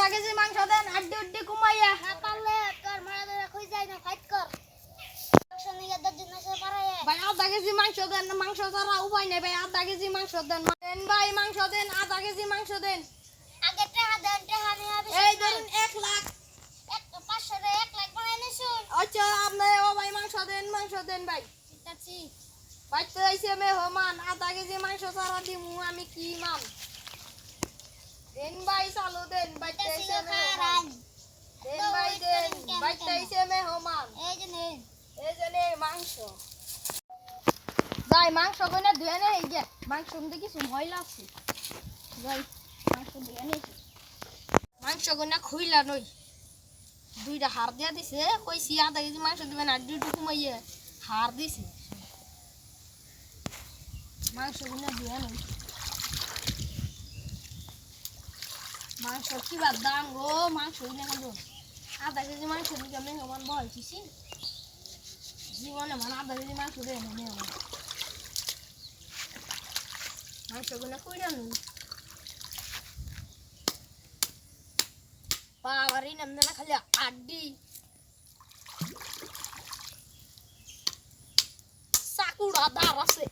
আধা কেজি মাংস দেন, আড্ডি উড্ডি কুমাইয়া। না পারলে তোর মারা ধরে কই যায় না, ফাইট কর। মাংস নিয়ে 10 দিন এসে পারে। ভাই আধা কেজি মাংস দেন, মাংস ছাড়া উপায় নেই ভাই, আধা কেজি মাংস দেন। দেন ভাই মাংস দেন, আধা কেজি মাংস দেন। আগে টাকা দেন, টাকা নিয়ে এই ধরুন 1 লাখ। 500 রে 1 লাখ বানাই নিছুন। আচ্ছা আপনি ও ভাই মাংস দেন ভাই। ঠিক আছে। ভাই তো আইছে মেহমান, আধা কেজি মাংস ছাড়া দিমু আমি কি মান। দেন ভাই চালু দেন, ভাই তো আইছে মেহমান। দেন ভাই দেন, ভাই তো আইছে মেহমান। এই যে নেন। এই যে নে মাংস। যাই মাংস কইনা ধুয়ে নে এই যে মাংস মধ্যে কিছু ময়লা আছে। যাই মাংস ধুয়ে নে। মাংস কইনা খুইলা নই। দুইটা হাড় দিয়া দিছে, কইছি আধা কেজি মাংস দিবেন আর দুইটু কমাইয়ে হাড় দিছে। মাংস কইনা ধুয়ে নই। মাংস কি বাদ দাম গো, মাংস কইনা খাবো। আধা কেজি মাংস দিকে মেহমান বহাইছি। জীবনে মানে আধা কেজি মাংস দেয় না মেহমান। মাংসগুলো কইরা নই। বাবারে নামনে না খালি আড্ডি। চাকুড়া দাঁড় আছে।